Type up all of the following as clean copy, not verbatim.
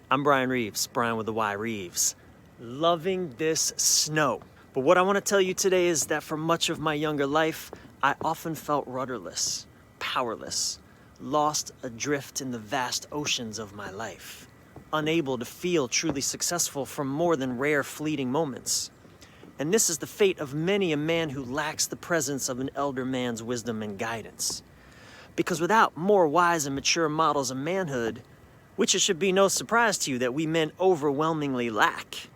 I'm Bryan Reeves, Bryan with the Y, Reeves. Loving this snow. But what I want to tell you today is that for much of my younger life, I often felt rudderless, powerless, lost adrift in the vast oceans of my life, unable to feel truly successful from more than rare fleeting moments. And this is the fate of many a man who lacks the presence of an elder man's wisdom and guidance. Because without more wise and mature models of manhood, which it should be no surprise to you that we men overwhelmingly lack,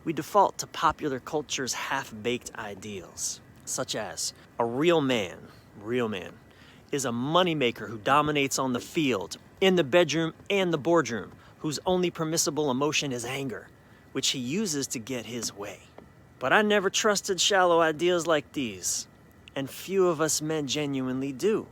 we default to popular culture's half-baked ideals, such as a real man, is a moneymaker who dominates on the field, in the bedroom, and the boardroom, whose only permissible emotion is anger, which he uses to get his way. But I never trusted shallow ideas like these, and few of us men genuinely do.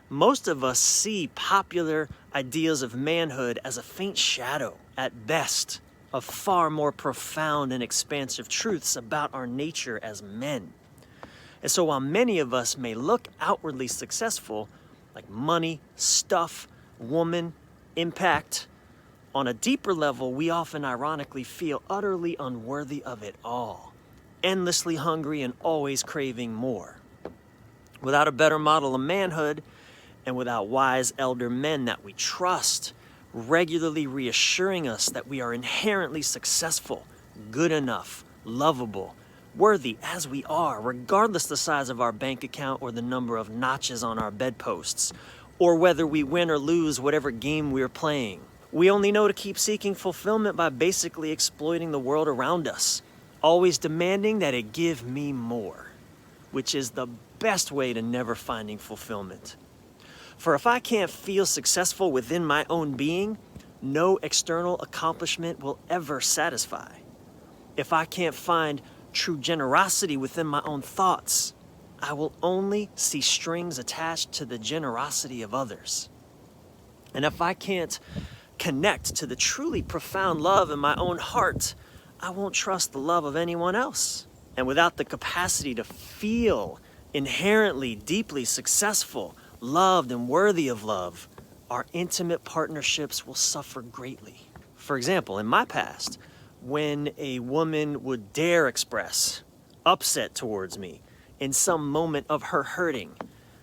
Most of us see popular ideas of manhood as a faint shadow, at best, of far more profound and expansive truths about our nature as men. And so while many of us may look outwardly successful, like money, stuff, woman, impact, on a deeper level, we often ironically feel utterly unworthy of it all, endlessly hungry and always craving more. Without a better model of manhood, and without wise elder men that we trust, regularly reassuring us that we are inherently successful, good enough, lovable, worthy as we are, regardless the size of our bank account or the number of notches on our bedposts, or whether we win or lose whatever game we're playing. We only know to keep seeking fulfillment by basically exploiting the world around us, always demanding that it give me more, which is the best way to never finding fulfillment. For if I can't feel successful within my own being, no external accomplishment will ever satisfy. If I can't find true generosity within my own thoughts, I will only see strings attached to the generosity of others. And if I can't connect to the truly profound love in my own heart, I won't trust the love of anyone else. And without the capacity to feel inherently deeply successful, loved and worthy of love, our intimate partnerships will suffer greatly. For example, in my past, when a woman would dare express upset towards me in some moment of her hurting,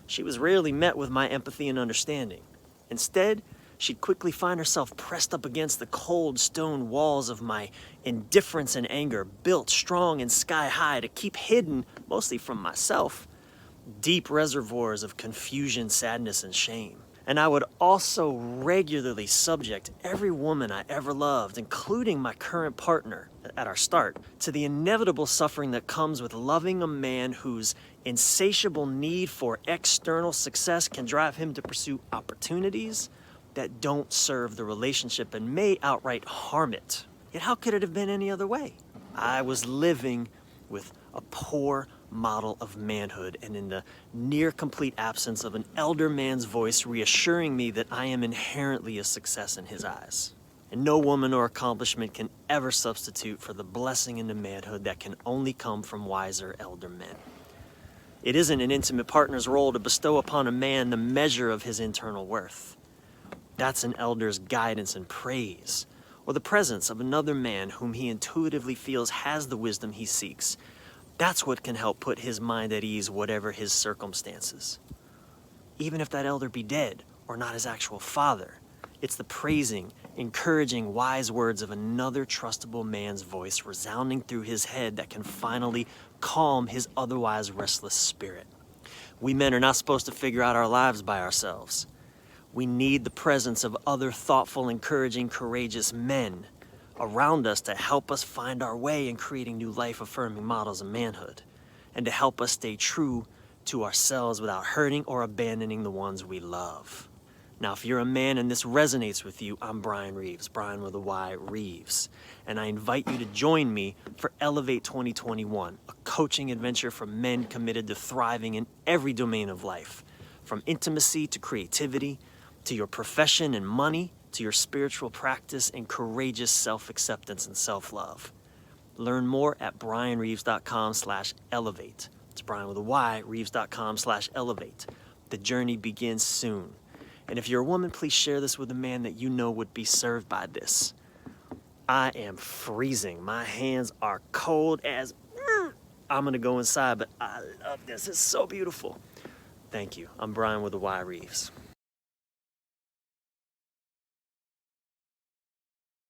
she was rarely met with my empathy and understanding. Instead, she'd quickly find herself pressed up against the cold stone walls of my indifference and anger, built strong and sky high to keep hidden, mostly from myself, deep reservoirs of confusion, sadness, and shame. And I would also regularly subject every woman I ever loved, including my current partner at our start, to the inevitable suffering that comes with loving a man whose insatiable need for external success can drive him to pursue opportunities that don't serve the relationship and may outright harm it. Yet how could it have been any other way? I was living with a poor model of manhood and in the near complete absence of an elder man's voice reassuring me that I am inherently a success in his eyes. And no woman or accomplishment can ever substitute for the blessing into manhood that can only come from wiser elder men. It isn't an intimate partner's role to bestow upon a man the measure of his internal worth. That's an elder's guidance and praise, or the presence of another man whom he intuitively feels has the wisdom he seeks. That's what can help put his mind at ease, whatever his circumstances. Even if that elder be dead or not his actual father, it's the praising, encouraging, wise words of another trustable man's voice resounding through his head that can finally calm his otherwise restless spirit. We men are not supposed to figure out our lives by ourselves. We need the presence of other thoughtful, encouraging, courageous men around us to help us find our way in creating new life-affirming models of manhood, and to help us stay true to ourselves without hurting or abandoning the ones we love. Now, if you're a man and this resonates with you, I'm Bryan Reeves, Bryan with a Y, Reeves, and I invite you to join me for Elevate 2021, a coaching adventure for men committed to thriving in every domain of life, from intimacy to creativity, to your profession and money, to your spiritual practice and courageous self-acceptance and self-love. Learn more at bryanreeves.com/elevate. It's Bryan with a Y, reeves.com/elevate. The journey begins soon. And if you're a woman, please share this with a man that you know would be served by this. I am freezing. My hands are cold as... I'm gonna go inside, but I love this. It's so beautiful. Thank you. I'm Bryan with the Y Reeves.